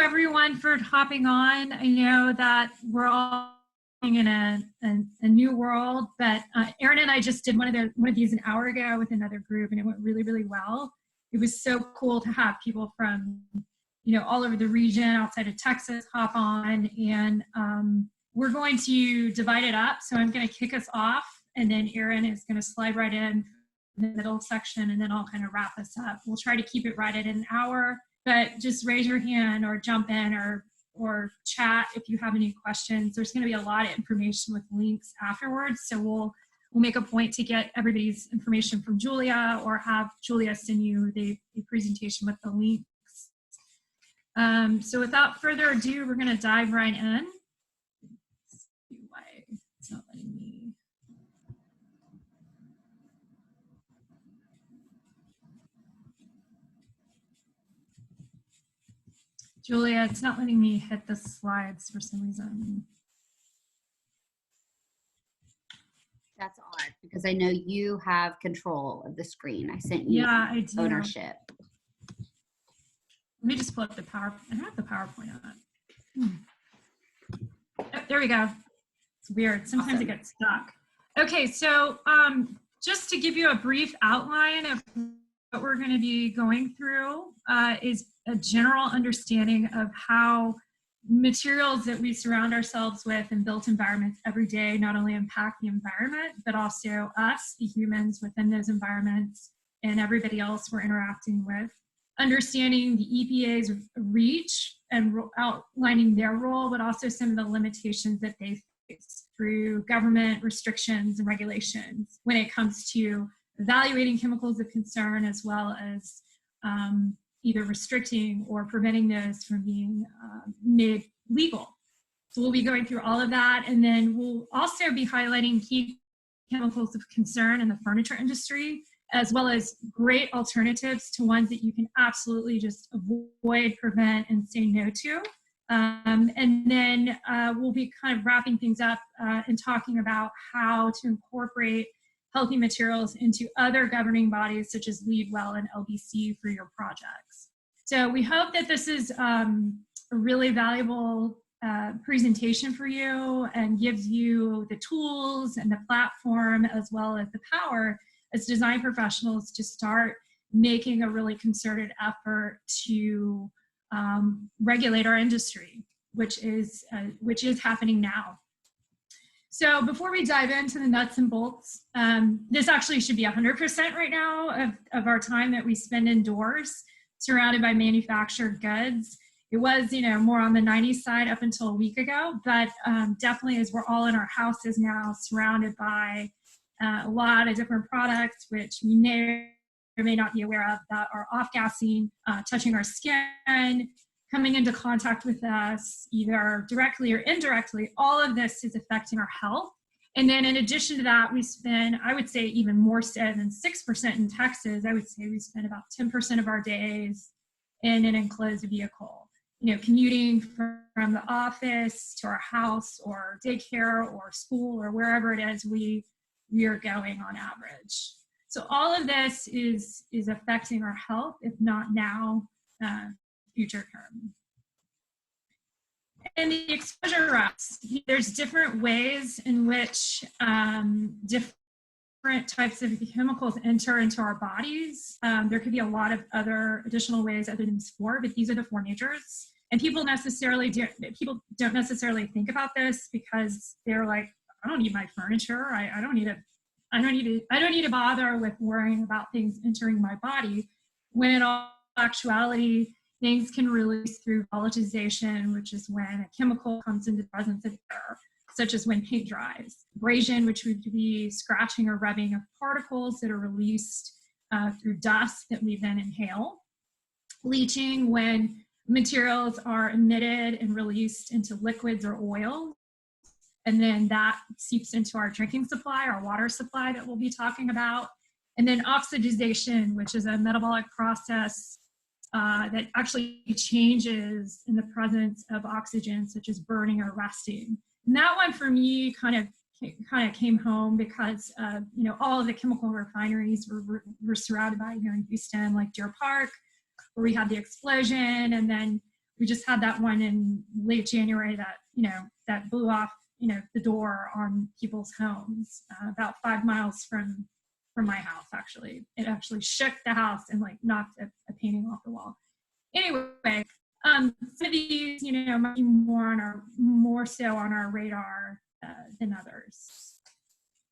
everyone for hopping on. I know that we're all in a new world, but Erin and I just did one of these an hour ago with another group, and it went really, really well. It was so cool to have people from, all over the region outside of Texas hop on, and we're going to divide it up. So I'm going to kick us off, and then Erin is going to slide right in the middle section, and then I'll kind of wrap us up. We'll try to keep it right at an hour, but just raise your hand or jump in or chat if you have any questions. There's going to be a lot of information with links afterwards, so we'll make a point to get everybody's information from Julia, or have Julia send you the presentation with the links. So without further ado, we're going to dive right in. Let's see why it's not letting me. Julia, it's not letting me hit the slides for some reason. That's odd, because I know you have control of the screen. I sent you I do. ownership. Let me just pull up the PowerPoint. I have the PowerPoint on. Oh, there we go. It's weird. Sometimes awesome. It gets stuck. Okay, so just to give you a brief outline of what we're going to be going through is a general understanding of how materials that we surround ourselves with in built environments every day not only impact the environment, but also us, the humans within those environments, and everybody else we're interacting with. Understanding the EPA's reach and outlining their role, but also some of the limitations that they face through government restrictions and regulations when it comes to evaluating chemicals of concern, as well as either restricting or preventing those from being made legal. So we'll be going through all of that, and then we'll also be highlighting key chemicals of concern in the furniture industry, as well as great alternatives to ones that you can absolutely just avoid, prevent, and say no to. And then we'll be kind of wrapping things up and talking about how to incorporate healthy materials into other governing bodies such as LEED, WELL, and LBC for your projects. So we hope that this is a really valuable presentation for you and gives you the tools and the platform, as well as the power as design professionals to start making a really concerted effort to regulate our industry, which is happening now. So before we dive into the nuts and bolts, this actually should be 100% right now of our time that we spend indoors, surrounded by manufactured goods. It was, more on the 90s side up until a week ago, but definitely as we're all in our houses now, surrounded by a lot of different products, which we may or may not be aware of, that are off-gassing, touching our skin, coming into contact with us, either directly or indirectly. All of this is affecting our health. And then in addition to that, we spend, I would say even more so than 6% in Texas, I would say we spend about 10% of our days in an enclosed vehicle, commuting from the office to our house or daycare or school or wherever it is we are going on average. So all of this is affecting our health, if not now, future term. And the exposure routes, there's different ways in which different types of chemicals enter into our bodies. There could be a lot of other additional ways other than these four, but these are the four majors. And people don't necessarily think about this because they're like, I don't need my furniture. I don't need to bother with worrying about things entering my body, when in all actuality, things can release through volatilization, which is when a chemical comes into the presence of air, such as when paint dries. Abrasion, which would be scratching or rubbing of particles that are released through dust that we then inhale. Leaching, when materials are emitted and released into liquids or oils, and then that seeps into our drinking supply, our water supply that we'll be talking about. And then oxidization, which is a metabolic process that actually changes in the presence of oxygen, such as burning or rusting. And that one for me kind of came home because all of the chemical refineries we're surrounded by here in Houston, like Deer Park, where we had the explosion, and then We just had that one in late January that, that blew off, the door on people's homes, about 5 miles from my house, actually. It actually shook the house and like knocked a painting off the wall. Anyway, some of these, might be more so on our radar than others.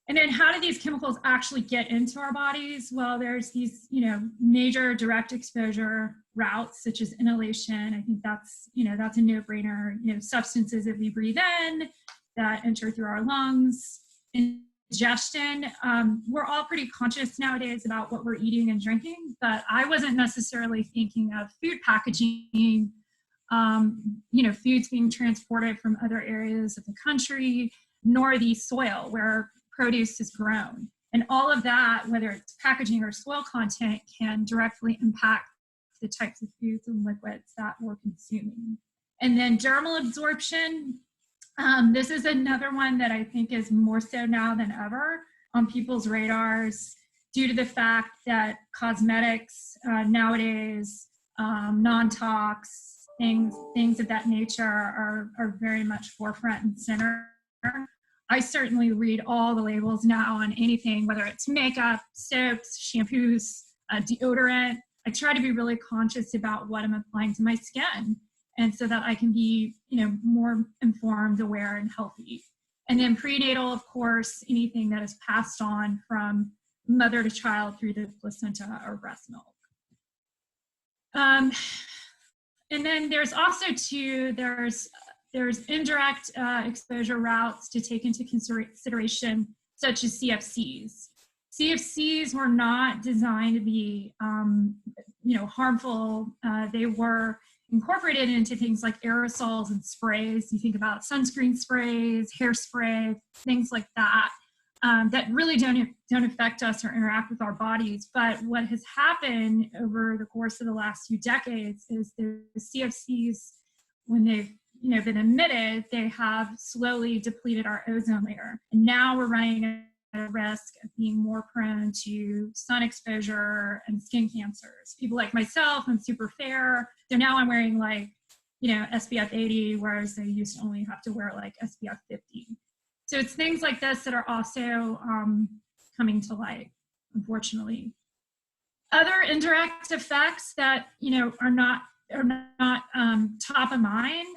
And then how do these chemicals actually get into our bodies? Well, there's these, major direct exposure routes, such as inhalation. I think that's a no-brainer. Substances that we breathe in that enter through our lungs. Ingestion, we're all pretty conscious nowadays about what we're eating and drinking, but I wasn't necessarily thinking of food packaging, foods being transported from other areas of the country, nor the soil where produce is grown. And all of that, whether it's packaging or soil content, can directly impact the types of foods and liquids that we're consuming. And then dermal absorption, this is another one that I think is more so now than ever on people's radars due to the fact that cosmetics nowadays, non-tox, things of that nature are very much forefront and center. I certainly read all the labels now on anything, whether it's makeup, soaps, shampoos, deodorant. I try to be really conscious about what I'm applying to my skin, and so that I can be, more informed, aware, and healthy. And then prenatal, of course, anything that is passed on from mother to child through the placenta or breast milk. And then there's also there's indirect exposure routes to take into consideration, such as CFCs. CFCs were not designed to be, harmful. They were incorporated into things like aerosols and sprays. You think about sunscreen sprays, hairspray, things like that, that really don't affect us or interact with our bodies. But what has happened over the course of the last few decades is the CFCs, when they've been emitted, they have slowly depleted our ozone layer. And now we're running a risk of being more prone to sun exposure and skin cancers. People like myself, I'm super fair. So now I'm wearing SPF 80, whereas I used to only have to wear SPF 50. So it's things like this that are also coming to light, unfortunately. Other indirect effects that, are not top of mind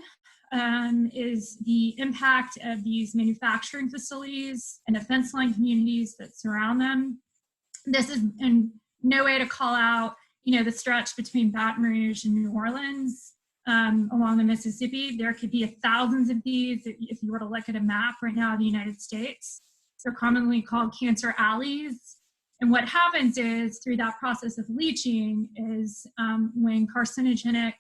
is the impact of these manufacturing facilities and the fence line communities that surround them. This is in no way to call out, the stretch between Baton Rouge and New Orleans along the Mississippi. There could be thousands of these if you were to look at a map right now of the United States. They're commonly called cancer alleys. And what happens is through that process of leaching is when carcinogenic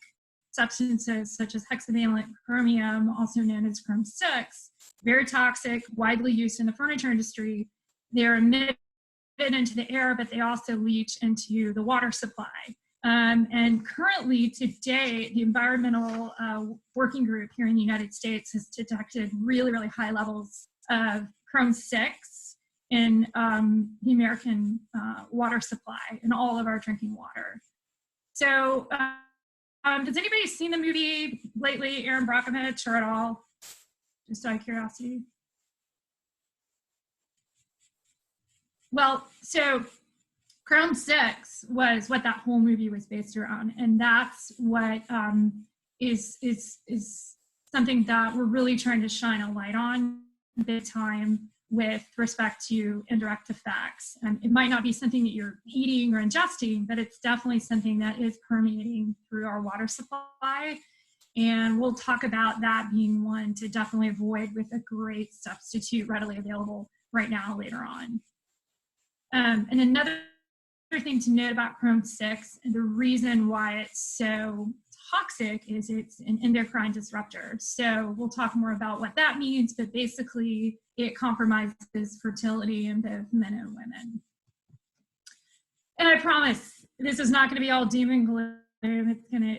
substances such as hexavalent chromium, also known as chrome 6, very toxic, widely used in the furniture industry, they're emitted into the air, but they also leach into the water supply. And currently, today, the environmental working group here in the United States has detected really, really high levels of chrome 6 in the American water supply in all of our drinking water. So has anybody seen the movie lately, Aaron Brockovich, or at all? Just out of curiosity. Well, so Chrome 6 was what that whole movie was based around, and that's what is something that we're really trying to shine a light on big time with respect to indirect effects. It might not be something that you're eating or ingesting, but it's definitely something that is permeating through our water supply. And we'll talk about that being one to definitely avoid with a great substitute readily available right now later on. And another thing to note about chrome 6 and the reason why it's so toxic is it's an endocrine disruptor. So we'll talk more about what that means, but basically it compromises fertility in both men and women. And I promise this is not going to be all doom and gloom.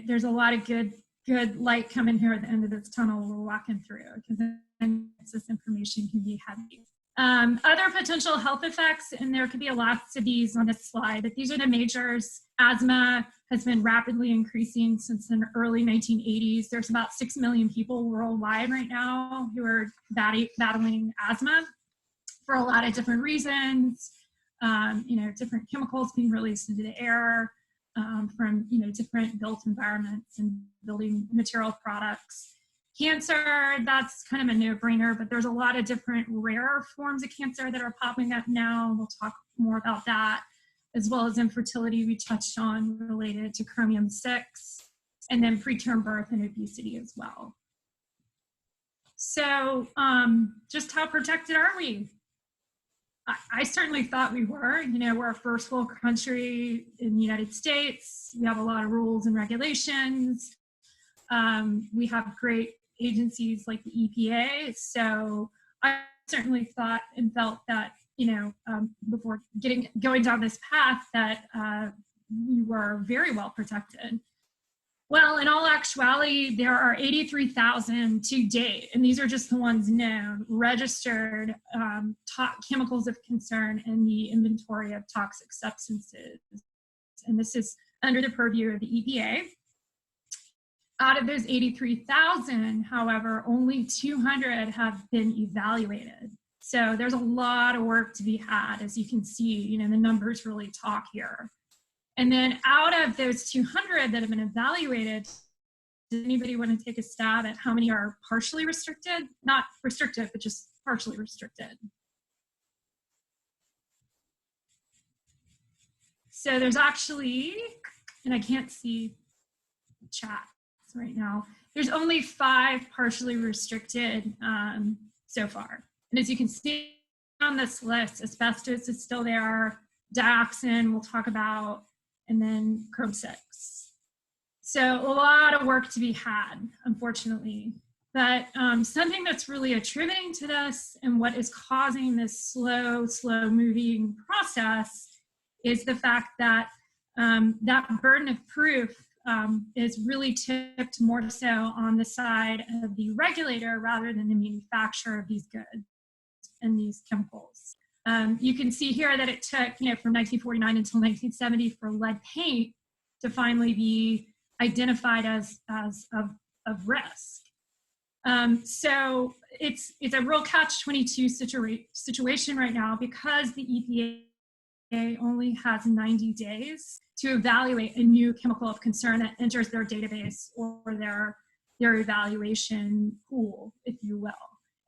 There's a lot of good light coming here at the end of this tunnel we're walking through, because this information can be heavy. Other potential health effects, and there could be lots of these on this slide, but these are the majors. Asthma has been rapidly increasing since the early 1980s. There's about 6 million people worldwide right now who are battling asthma for a lot of different reasons. Different chemicals being released into the air from, different built environments and building material products. Cancer, that's kind of a no-brainer, but there's a lot of different rare forms of cancer that are popping up now. We'll talk more about that, as well as infertility we touched on related to chromium-6, and then preterm birth and obesity as well. So just how protected are we? I certainly thought we were. We're a first world country in the United States. We have a lot of rules and regulations. We have great agencies like the EPA. So I certainly thought and felt that, before going down this path, that we were very well protected. Well, in all actuality, there are 83,000 to date, and these are just the ones known, registered chemicals of concern in the inventory of toxic substances. And this is under the purview of the EPA. Out of those 83,000, however, only 200 have been evaluated. So there's a lot of work to be had, as you can see, the numbers really talk here. And then out of those 200 that have been evaluated, does anybody want to take a stab at how many are partially restricted? Not restricted, but just partially restricted. So there's actually, and I can't see chats right now, there's only 5 partially restricted so far. And as you can see on this list, asbestos is still there, dioxin we'll talk about, and then chromium-6. So a lot of work to be had, unfortunately. But something that's really attributing to this and what is causing this slow moving process is the fact that that burden of proof is really tipped more so on the side of the regulator rather than the manufacturer of these goods and these chemicals. You can see here that it took, from 1949 until 1970 for lead paint to finally be identified as of risk. So it's a real catch-22 situation right now, because the EPA only has 90 days to evaluate a new chemical of concern that enters their database or their evaluation pool, if you will.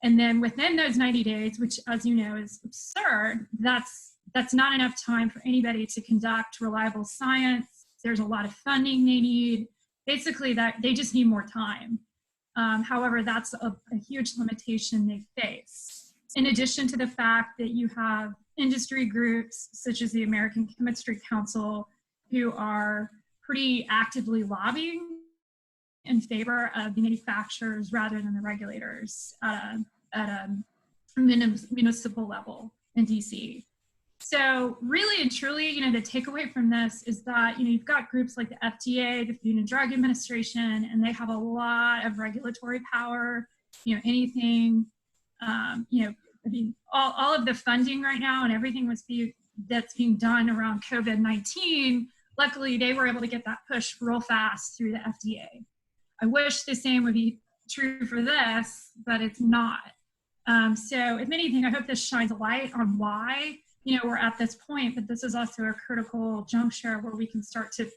And then within those 90 days, which, as you know, is absurd, that's not enough time for anybody to conduct reliable science. There's a lot of funding they need. Basically, that they just need more time. However, that's a huge limitation they face. In addition to the fact that you have industry groups such as the American Chemistry Council, who are pretty actively lobbying in favor of the manufacturers rather than the regulators at a municipal level in DC. So really and truly, the takeaway from this is that, you've got groups like the FDA, the Food and Drug Administration, and they have a lot of regulatory power, anything, all of the funding right now and everything that's being done around COVID-19, luckily they were able to get that push real fast through the FDA. I wish the same would be true for this, but it's not. So if anything, I hope this shines a light on why, we're at this point, but this is also a critical juncture where we can start to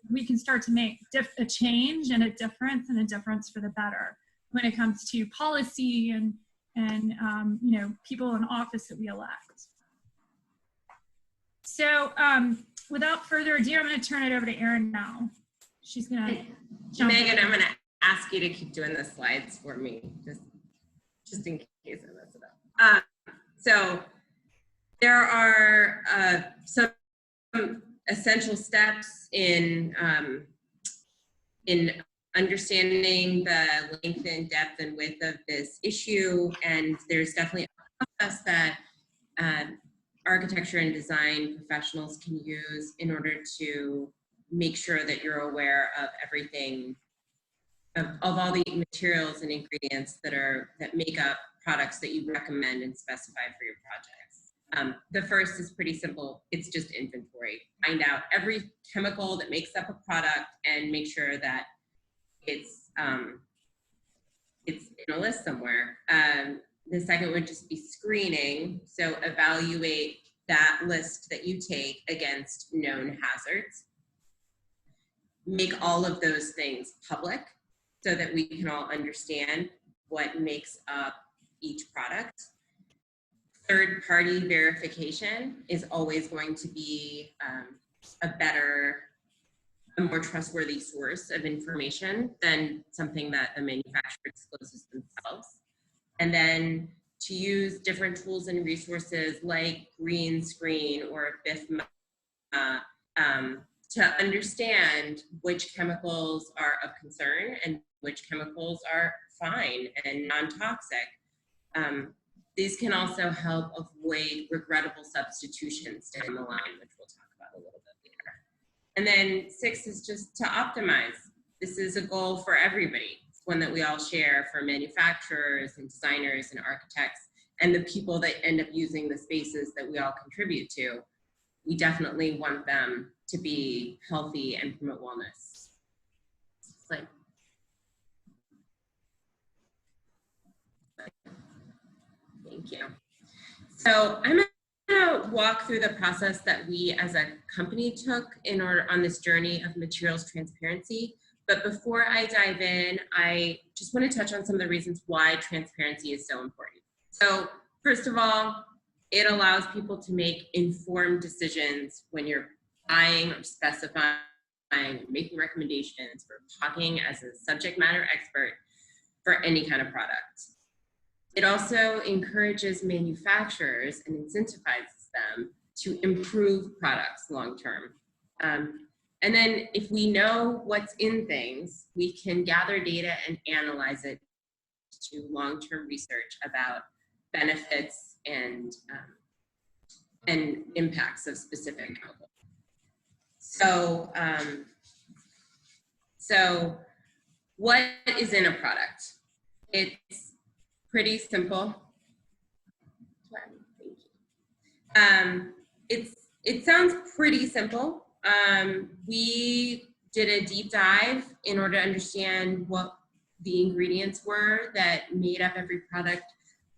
make a change and a difference for the better when it comes to policy and people in office that we elect. So without further ado, I'm going to turn it over to Erin now. She's going to jump in. Megan, I'm going to ask you to keep doing the slides for me, just in case I mess it up. So there are some essential steps in understanding the length and depth and width of this issue, and there's definitely a process that architecture and design professionals can use in order to make sure that you're aware of everything, of all the materials and ingredients that make up products that you recommend and specify for your projects. The first is pretty simple. It's just inventory. Find out every chemical that makes up a product and make sure that it's in a list somewhere. The second would just be screening. So evaluate that list that you take against known hazards. Make all of those things public so that we can all understand what makes up each product. Third-party verification is always going to be a more trustworthy source of information than something that the manufacturer discloses themselves. And then to use different tools and resources like Green Screen or BIFMA to understand which chemicals are of concern and which chemicals are fine and non-toxic. These can also help avoid regrettable substitutions down the line, which we'll talk about a little bit later. And then 6 is just to optimize. This is a goal for everybody. It's one that we all share for manufacturers and designers and architects and the people that end up using the spaces that we all contribute to. We definitely want them to be healthy and promote wellness. Slide. Thank you. So I'm going to walk through the process that we as a company took in order on this journey of materials transparency. But before I dive in, I just want to touch on some of the reasons why transparency is so important. So first of all, it allows people to make informed decisions when you're buying or specifying, making recommendations, or talking as a subject matter expert for any kind of product. It also encourages manufacturers and incentivizes them to improve products long term. And then if we know what's in things, we can gather data and analyze it to long-term research about benefits and impacts of specific chemicals. So, so what is in a product? It's pretty simple. It sounds pretty simple. We did a deep dive in order to understand what the ingredients were that made up every product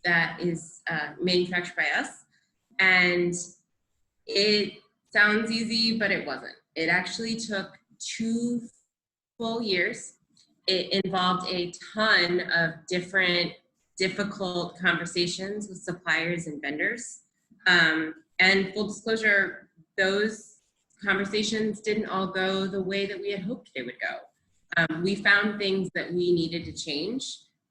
that is manufactured by us. And it sounds easy, but it wasn't. It actually took 2 full years. It involved a ton of different difficult conversations with suppliers and vendors. And full disclosure, those conversations didn't all go the way that we had hoped they would go. We found things that we needed to change.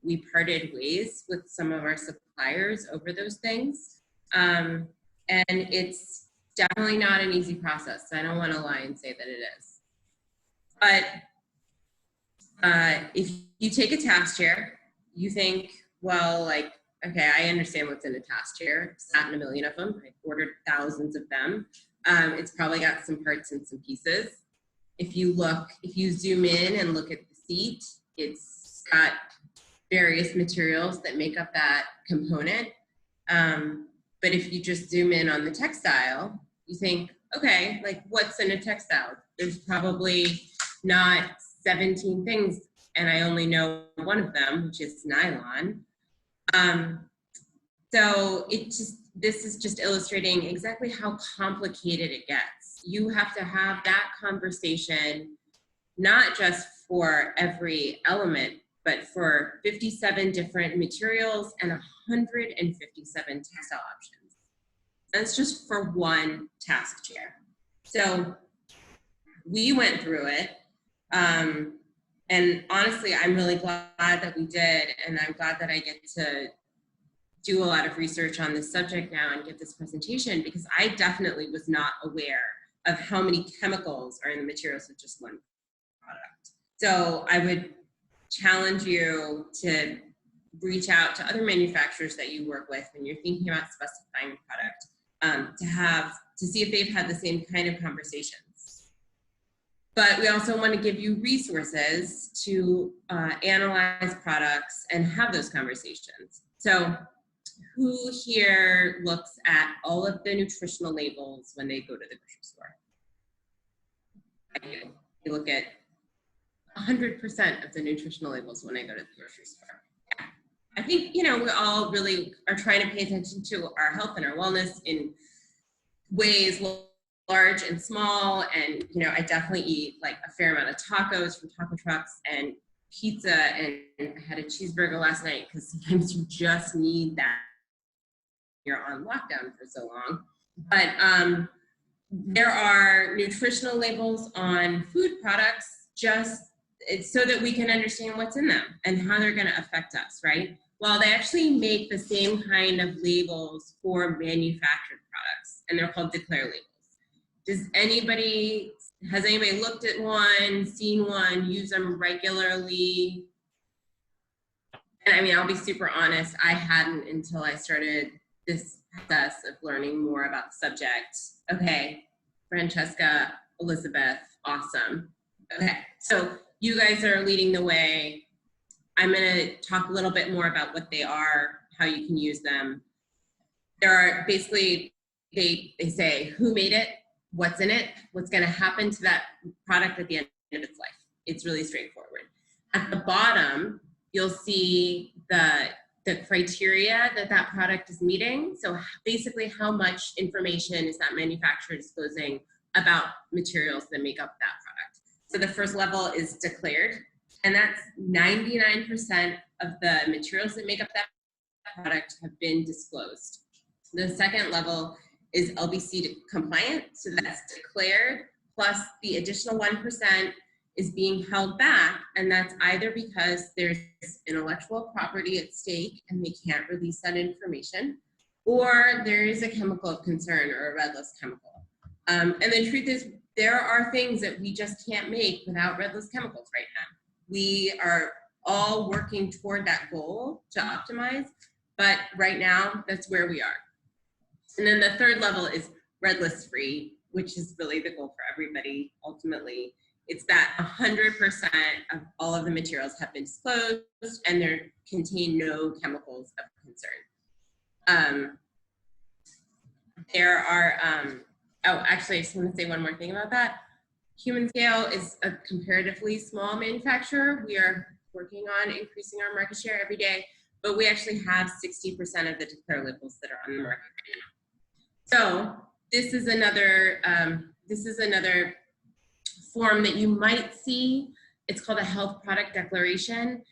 We parted ways with some of our suppliers over those things. And it's definitely not an easy process. I don't want to lie and say that it is. But if you take a task chair, you think, well, like, okay, I understand what's in a task chair. It's not in a million of them. I ordered thousands of them. It's probably got some parts and some pieces. If you zoom in and look at the seat, it's got various materials that make up that component. But if you just zoom in on the textile, you think, okay, like what's in a textile? There's probably not 17 things, and I only know one of them, which is nylon. So this is just illustrating exactly how complicated it gets. You have to have that conversation, not just for every element, but for 57 different materials and 157 textile options. That's just for one task chair. So we went through it. And honestly, I'm really glad that we did. And I'm glad that I get to do a lot of research on this subject now and give this presentation, because I definitely was not aware of how many chemicals are in the materials of just one product. So I would challenge you to reach out to other manufacturers that you work with when you're thinking about specifying a product, to see if they've had the same kind of conversations. But we also want to give you resources to analyze products and have those conversations. So Who here looks at all of the nutritional labels when they go to the grocery store? I do. You look at 100% of the nutritional labels when I go to the grocery store. Yeah. I think, we all really are trying to pay attention to our health and our wellness in ways large and small. And, I definitely eat like a fair amount of tacos from taco trucks and pizza. And I had a cheeseburger last night because sometimes you just need that. You're on lockdown for so long. But there are nutritional labels on food products it's so that we can understand what's in them and how they're going to affect us, right? Well, they actually make the same kind of labels for manufactured products, and they're called declare labels. Has anybody looked at one, seen one, use them regularly? And I mean, I'll be super honest, I hadn't until I started this process of learning more about the subject. Okay, Francesca, Elizabeth, awesome. Okay, so you guys are leading the way. I'm gonna talk a little bit more about what they are, how you can use them. There are basically, they say who made it, what's in it, what's gonna happen to that product at the end of its life. It's really straightforward. At the bottom, you'll see the criteria that product is meeting. So basically how much information is that manufacturer disclosing about materials that make up that product. So the first level is declared, and that's 99% of the materials that make up that product have been disclosed. The second level is LBC compliant, so that's declared, plus the additional 1% is being held back, and that's either because there's intellectual property at stake and they can't release that information, or there is a chemical of concern or a red list chemical. And the truth is, there are things that we just can't make without red list chemicals right now. We are all working toward that goal to optimize, but right now, that's where we are. And then the third level is red list free, which is really the goal for everybody ultimately. It's that 100% of all of the materials have been disclosed and they contain no chemicals of concern. There are, actually, I just want to say one more thing about that. Humanscale is a comparatively small manufacturer. We are working on increasing our market share every day, but we actually have 60% of the declare labels that are on the market right now. So this is another form that you might see. It's called a health product declaration.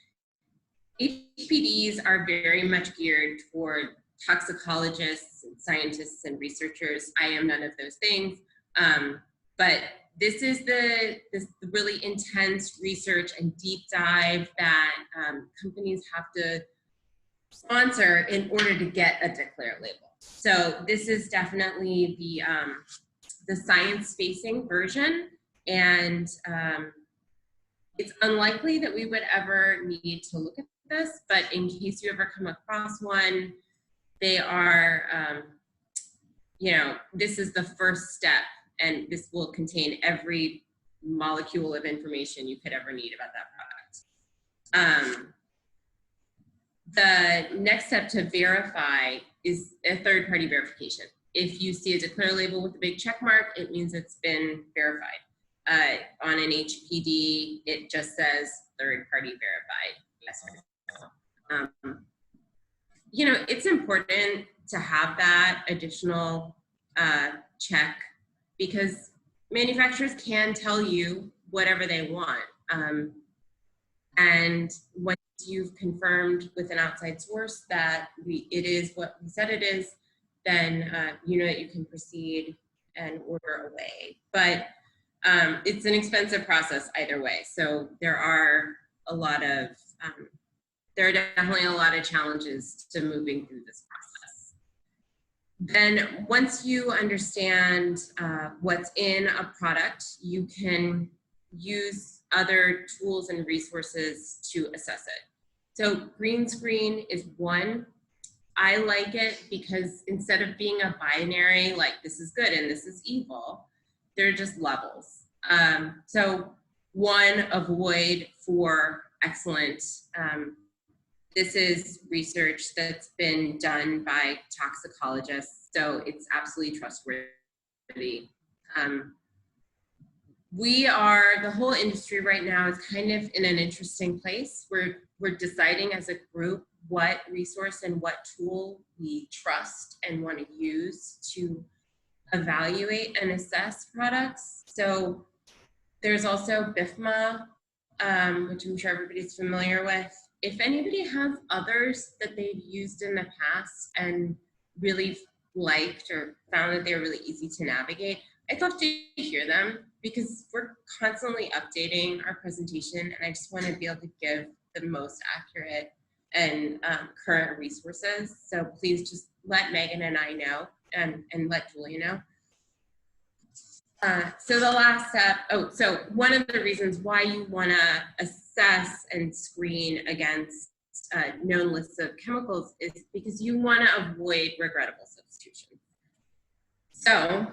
HPDs are very much geared toward toxicologists, and scientists, and researchers. I am none of those things, but this is the really intense research and deep dive that companies have to sponsor in order to get a declare label. So this is definitely the science-facing version, and it's unlikely that we would ever need to look at this, but in case you ever come across one, they are, this is the first step, and this will contain every molecule of information you could ever need about that product. The next step to verify is a third-party verification. If you see a declare label with a big check mark, it means it's been verified. On an HPD, it just says third-party verified. Yes or no. It's important to have that additional check because manufacturers can tell you whatever they want. And once you've confirmed with an outside source that it is what we said it is, then you know that you can proceed and order away. But it's an expensive process either way. So there are definitely a lot of challenges to moving through this process. Then once you understand what's in a product, you can use other tools and resources to assess it. So green screen is one. I like it because instead of being a binary, like this is good and this is evil, they're just levels. So one, avoid, 4, excellent. This is research that's been done by toxicologists, so it's absolutely trustworthy. The whole industry right now is kind of in an interesting place. We're deciding as a group what resource and what tool we trust and want to use to evaluate and assess products. So there's also BIFMA, which I'm sure everybody's familiar with. If anybody has others that they've used in the past and really liked or found that they were really easy to navigate, I'd love to hear them, because we're constantly updating our presentation, and I just want to be able to give the most accurate and current resources. So please just let Megan and I know, and let Julia know. So the last step, so one of the reasons why you want to assess and screen against known lists of chemicals is because you want to avoid regrettable substitution. So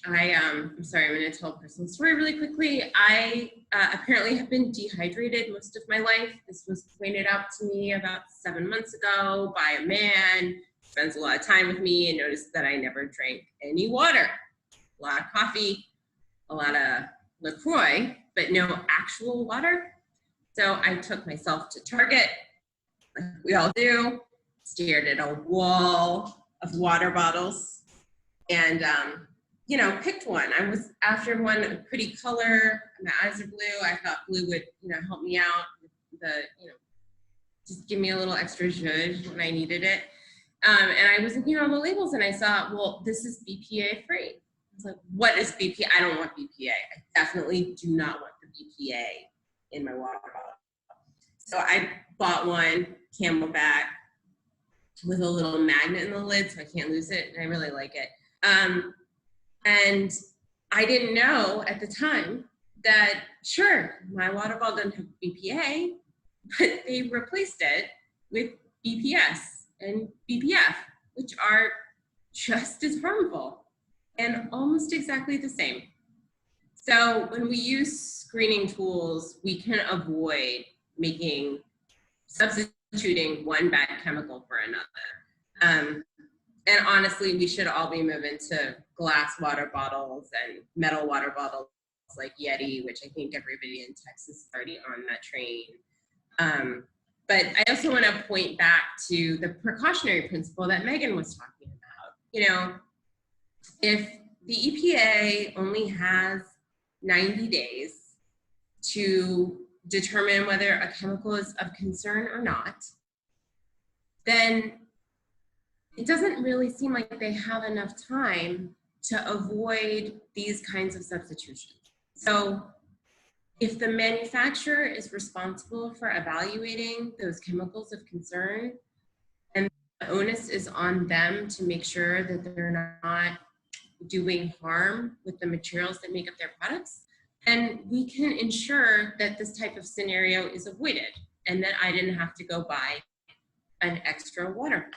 I'm sorry, I'm going to tell a personal story really quickly. I apparently have been dehydrated most of my life. This was pointed out to me about 7 months ago by a man who spends a lot of time with me and noticed that I never drank any water. A lot of coffee, a lot of LaCroix, but no actual water. So I took myself to Target, like we all do, stared at a wall of water bottles, and you know, picked one. I was after one, a pretty color. My eyes are blue. I thought blue would, you know, help me out with the, you know, just give me a little extra zhuzh when I needed it. And I was looking at all the labels, and I saw, well, this is BPA free. I was like, what is BPA? I don't want BPA. I definitely do not want the BPA in my water bottle. So I bought one Camelback with a little magnet in the lid so I can't lose it, and I really like it. And I didn't know at the time that, sure, my water bottle doesn't have BPA, but they replaced it with BPS and BPF, which are just as harmful and almost exactly the same. So when we use screening tools, we can avoid substituting one bad chemical for another. And honestly, we should all be moving to glass water bottles and metal water bottles like Yeti, which I think everybody in Texas is already on that train. But I also want to point back to the precautionary principle that Megan was talking about. You know, if the EPA only has 90 days to determine whether a chemical is of concern or not, then it doesn't really seem like they have enough time to avoid these kinds of substitutions. So if the manufacturer is responsible for evaluating those chemicals of concern, and the onus is on them to make sure that they're not doing harm with the materials that make up their products, then we can ensure that this type of scenario is avoided and that I didn't have to go buy an extra water bottle.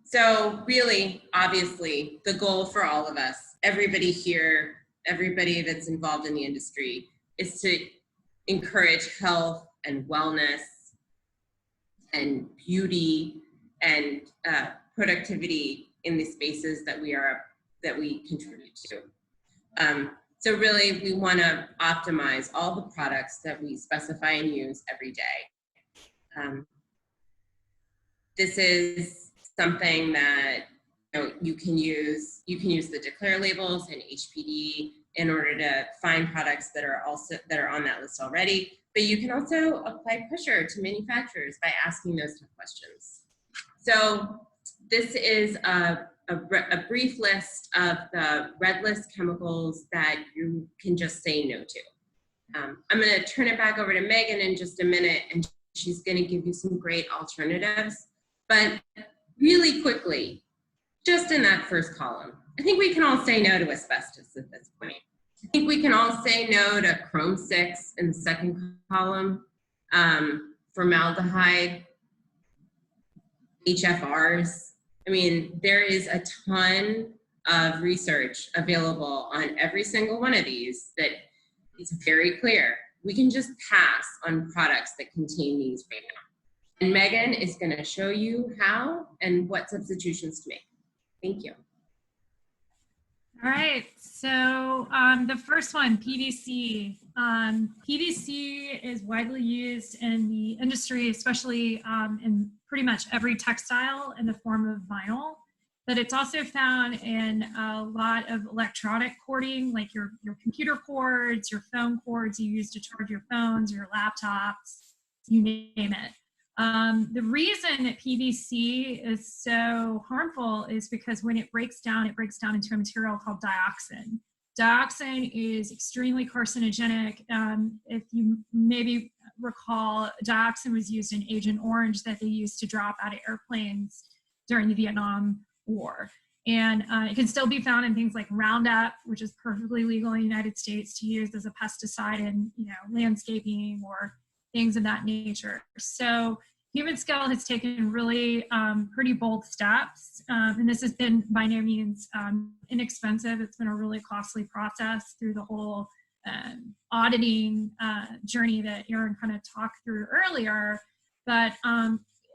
So really, obviously, the goal for all of us, everybody here, everybody that's involved in the industry, is to encourage health and wellness and beauty and productivity in the spaces that we contribute to. So really, we want to optimize all the products that we specify and use every day. This is something that you can use. You can use the declare labels and HPD in order to find products that are on that list already. But you can also apply pressure to manufacturers by asking those tough questions. So this is a brief list of the red list chemicals that you can just say no to. I'm going to turn it back over to Megan in just a minute, and she's going to give you some great alternatives. But really quickly, just in that first column, I think we can all say no to asbestos at this point. I think we can all say no to chrome 6 in the second column, formaldehyde, HFRs. I mean, there is a ton of research available on every single one of these that is very clear we can just pass on products that contain these right now. And Megan is going to show you how and what substitutions to make. Thank you. All right, so the first one, PVC. PVC is widely used in the industry, especially in pretty much every textile in the form of vinyl, but it's also found in a lot of electronic cording, like your computer cords, your phone cords you use to charge your phones, your laptops, you name it. The reason that PVC is so harmful is because when it breaks down into a material called dioxin. Dioxin is extremely carcinogenic. If you maybe recall, dioxin was used in Agent Orange that they used to drop out of airplanes during the Vietnam War. And it can still be found in things like Roundup, which is perfectly legal in the United States to use as a pesticide in, landscaping or things of that nature. So Humanscale has taken really pretty bold steps, and this has been by no means inexpensive. It's been a really costly process through the whole auditing journey that Aaron kind of talked through earlier. But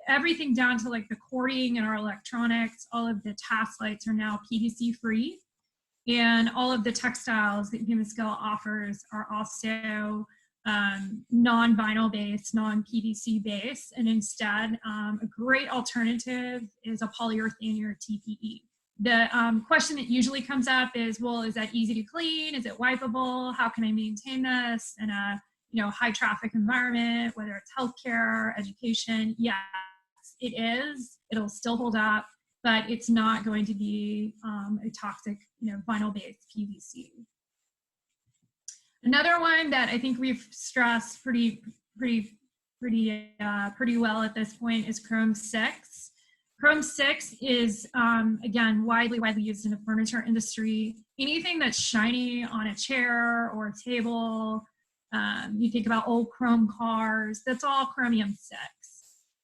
everything down to like the cording and our electronics, all of the task lights are now PVC free, and all of the textiles that Humanscale offers are also non-vinyl based, non-PVC based, and instead a great alternative is a polyurethane or TPE. The question that usually comes up is, well, is that easy to clean? Is it wipeable? How can I maintain this in a high traffic environment, whether it's healthcare, education? Yes, it is. It'll still hold up, but it's not going to be a toxic vinyl based PVC. Another one that I think we've stressed pretty well at this point is Chrome 6. Chrome 6 is, again, widely used in the furniture industry. Anything that's shiny on a chair or a table, you think about old chrome cars, that's all chromium 6.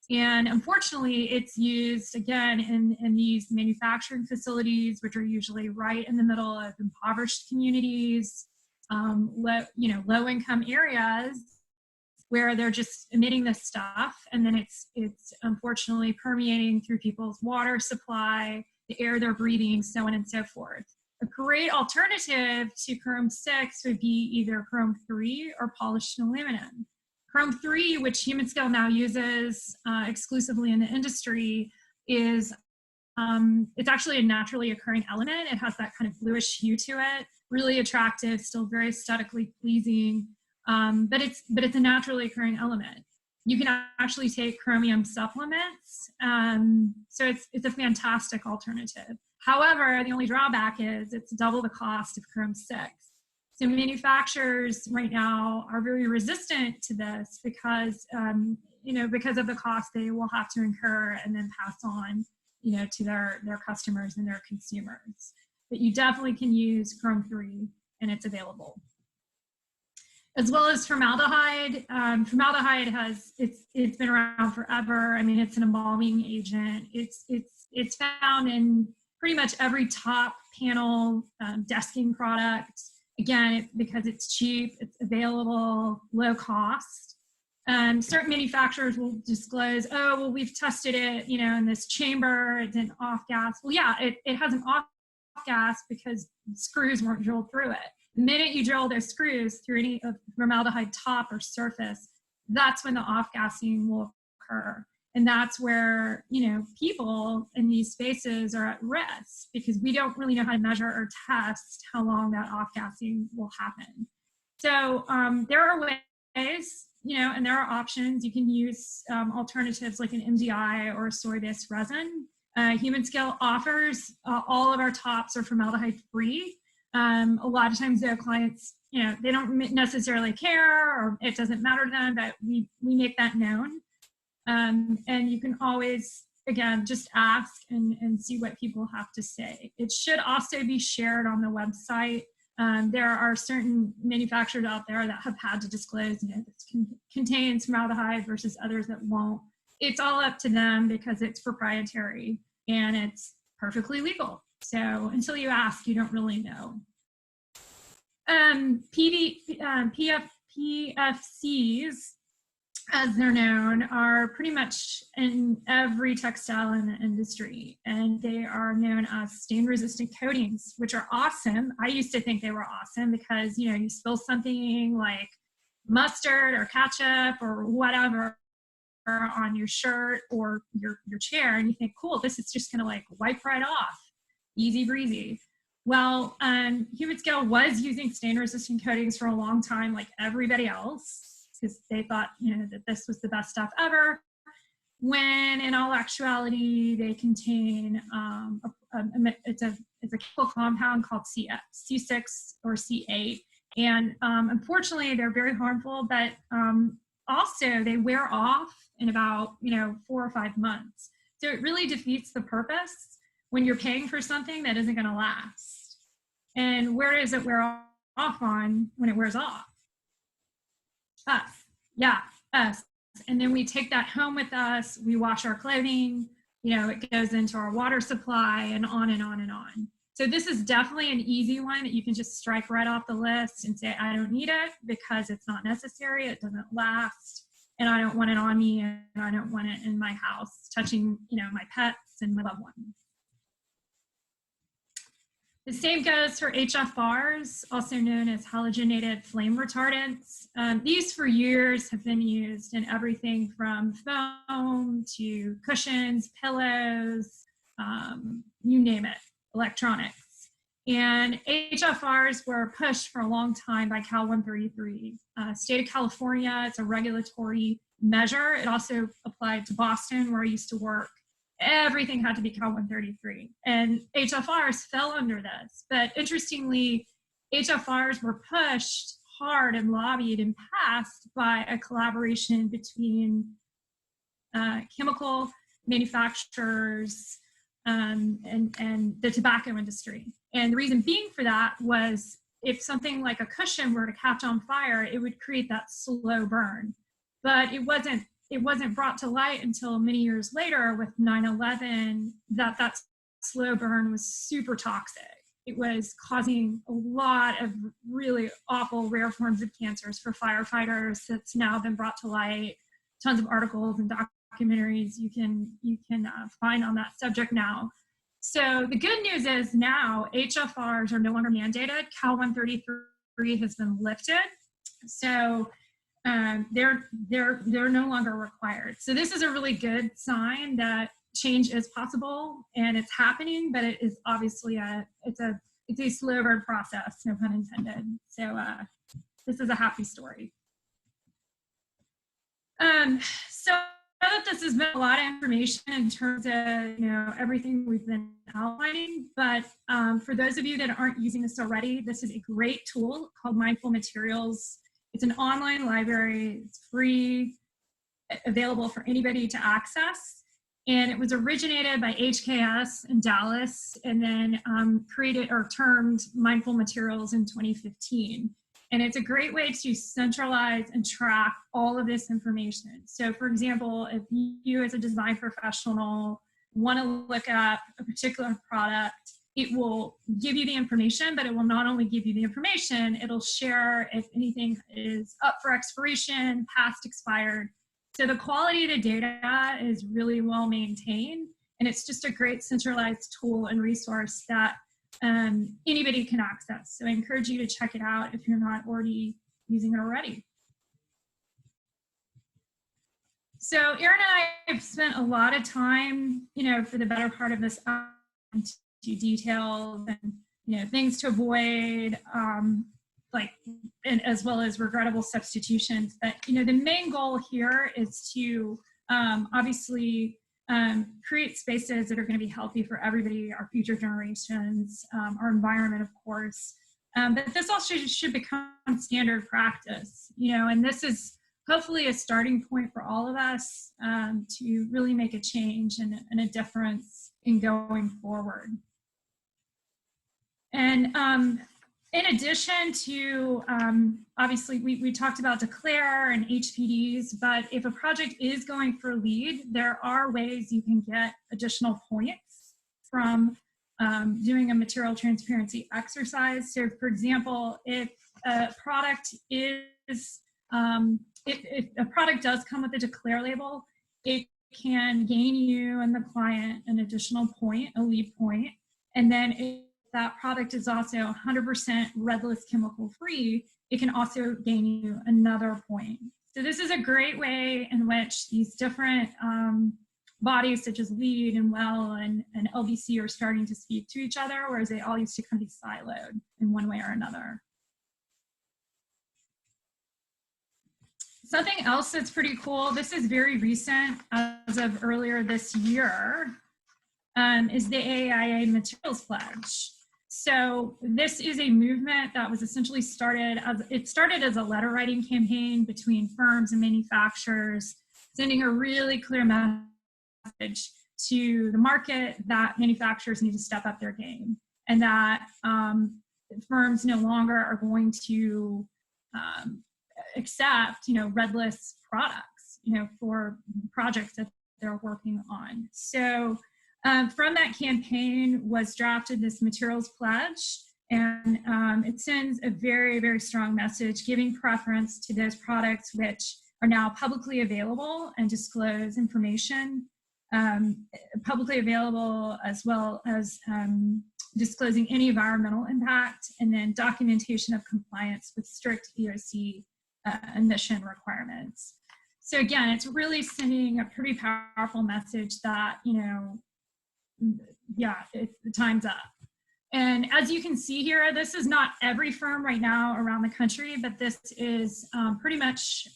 And unfortunately, it's used, again, in these manufacturing facilities, which are usually right in the middle of impoverished communities, low-income areas where they're just emitting this stuff, and then it's unfortunately permeating through people's water supply, the air they're breathing, so on and so forth. A great alternative to Chrome 6 would be either Chrome 3 or polished aluminum. Chrome 3, which Humanscale now uses exclusively in the industry, is it's actually a naturally occurring element. It has that kind of bluish hue to it. Really attractive, still very aesthetically pleasing, but it's a naturally occurring element. You can actually take chromium supplements, so it's a fantastic alternative. However, the only drawback is it's double the cost of Chrome 6. So manufacturers right now are very resistant to this because because of the cost they will have to incur and then pass on to their customers and their consumers. But you definitely can use Chrome 3, and it's available. As well as formaldehyde. Formaldehyde it's been around forever. I mean, it's an embalming agent. It's found in pretty much every top panel desking product. Again, because it's cheap, it's available, low cost. Certain manufacturers will disclose, oh, well, we've tested it, in this chamber, it's an off gas. Well, yeah, it has an off gas because screws weren't drilled through it. The minute you drill those screws through any of formaldehyde top or surface, that's when the off-gassing will occur. And that's where, people in these spaces are at risk because we don't really know how to measure or test how long that off-gassing will happen. So there are ways, and there are options. You can use alternatives like an MDI or a soy-based resin. Humanscale offers all of our tops are formaldehyde free. A lot of times their clients, they don't necessarily care or it doesn't matter to them, but we make that known. And you can always, again, just ask and see what people have to say. It should also be shared on the website. There are certain manufacturers out there that have had to disclose, this contains formaldehyde versus others that won't. It's all up to them because it's proprietary and it's perfectly legal. So until you ask, you don't really know. PFCs, as they're known, are pretty much in every textile in the industry, and they are known as stain-resistant coatings, which are awesome. I used to think they were awesome because, you know, you spill something like mustard or ketchup or whatever on your shirt or your chair, and you think, cool, this is just gonna like wipe right off, easy breezy. Well, Humanscale was using stain-resistant coatings for a long time, like everybody else, because they thought, you know, that this was the best stuff ever, when in all actuality they contain it's a chemical compound called C6 or C8, and unfortunately they're very harmful, but also they wear off in about, you know, 4 or 5 months. So it really defeats the purpose when you're paying for something that isn't going to last. And where does it wear off on when it wears off? Us. Yeah, us. And then we take that home with us. We wash our clothing. You know, it goes into our water supply, and on and on and on. So this is definitely an easy one that you can just strike right off the list and say, I don't need it because it's not necessary. It doesn't last. And I don't want it on me, and I don't want it in my house touching, you know, my pets and my loved ones. The same goes for HFRs, also known as halogenated flame retardants. These for years have been used in everything from foam to cushions, pillows, you name it, electronics. And HFRs were pushed for a long time by Cal 133. State of California, it's a regulatory measure. It also applied to Boston, where I used to work. Everything had to be Cal 133. And HFRs fell under this. But interestingly, HFRs were pushed hard and lobbied and passed by a collaboration between chemical manufacturers and the tobacco industry. And the reason being for that was if something like a cushion were to catch on fire, it would create that slow burn. But it wasn't brought to light until many years later with 9/11 that slow burn was super toxic. It was causing a lot of really awful rare forms of cancers for firefighters. That's now been brought to light. Tons of articles and documentaries you can find on that subject now. So the good news is now HFRs are no longer mandated. Cal 133 has been lifted. So they're no longer required. So this is a really good sign that change is possible and it's happening, but it is obviously it's a slow burn process, no pun intended. So this is a happy story. So that this has been a lot of information in terms of, you know, everything we've been outlining, but for those of you that aren't using this already, this is a great tool called Mindful Materials. It's an online library, it's free, available for anybody to access. And it was originated by HKS in Dallas and then created or termed Mindful Materials in 2015. And it's a great way to centralize and track all of this information. So for example, if you as a design professional want to look up a particular product, it will give you the information, but it will not only give you the information, it'll share if anything is up for expiration, past expired. So the quality of the data is really well maintained, and it's just a great centralized tool and resource that anybody can access. So I encourage you to check it out if you're not already using it already. So Erin and I have spent a lot of time, you know, for the better part of this to details and, you know, things to avoid, and as well as regrettable substitutions. But, you know, the main goal here is to obviously create spaces that are going to be healthy for everybody, our future generations, our environment, of course. But this also should become standard practice, you know, and this is hopefully a starting point for all of us to really make a change and a difference in going forward. And in addition to, obviously, we talked about declare and HPDs, but if a project is going for LEED, there are ways you can get additional points from doing a material transparency exercise. So for example, if a product is if a product does come with a declare label, it can gain you and the client an additional point, a lead point. And then if that product is also 100% redless chemical free, it can also gain you another point. So this is a great way in which these different bodies such as LEED and WELL and LBC are starting to speak to each other, whereas they all used to kind of be siloed in one way or another. Something else that's pretty cool, this is very recent, as of earlier this year, is the AIA Materials Pledge. So this is a movement that was essentially started as a letter writing campaign between firms and manufacturers, sending a really clear message to the market that manufacturers need to step up their game, and that firms no longer are going to accept, redless products, for projects that they're working on. So from that campaign was drafted this materials pledge, and it sends a very, very strong message giving preference to those products which are now publicly available and disclose information, publicly available, as well as disclosing any environmental impact, and then documentation of compliance with strict VOC emission requirements. So again, it's really sending a pretty powerful message that, the time's up. And as you can see here, this is not every firm right now around the country, but this is pretty much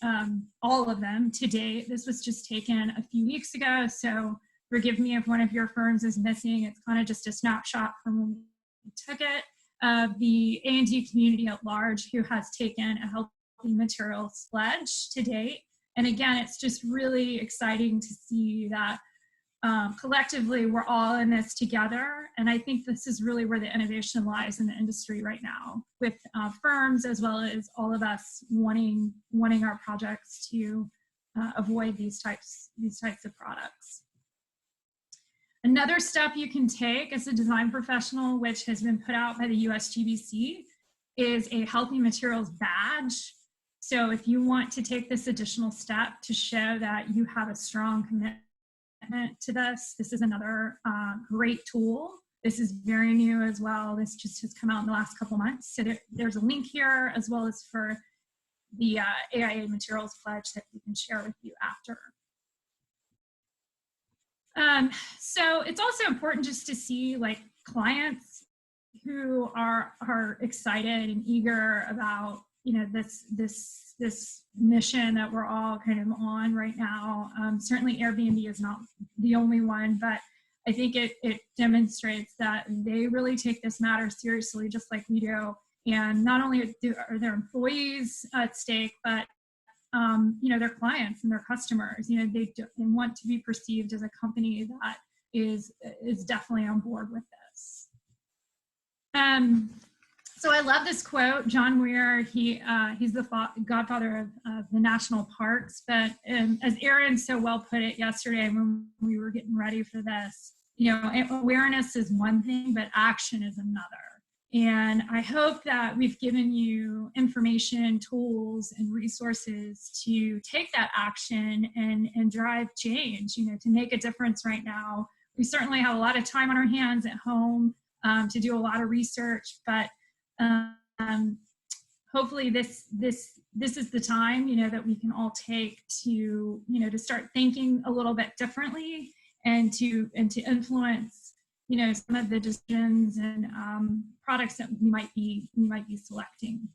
all of them to date. This was just taken a few weeks ago, so forgive me if one of your firms is missing. It's kind of just a snapshot from when we took it, of the A&D community at large who has taken a healthy materials pledge to date. And again, it's just really exciting to see that collectively we're all in this together. And I think this is really where the innovation lies in the industry right now, with firms as well as all of us wanting our projects to avoid these types of products. Another step you can take as a design professional, which has been put out by the USGBC, is a healthy materials badge. So if you want to take this additional step to show that you have a strong commitment to this, this is another great tool. This is very new as well. This just has come out in the last couple months. So there's a link here, as well as for the AIA Materials Pledge that we can share with you after. So it's also important just to see clients who are excited and eager about this mission that we're all kind of on right now. Certainly Airbnb is not the only one, but I think it demonstrates that they really take this matter seriously, just like we do. And not only are their employees at stake, but their clients and their customers. They want to be perceived as a company that is definitely on board with this. So I love this quote. John Muir, he's the godfather of the national parks, but as Erin so well put it yesterday when we were getting ready for this, awareness is one thing, but action is another. And I hope that we've given you information, tools, and resources to take that action and drive change, to make a difference right now. We certainly have a lot of time on our hands at home to do a lot of research, but hopefully this is the time, that we can all take to, to start thinking a little bit differently and to influence, some of the decisions and products that we might be selecting.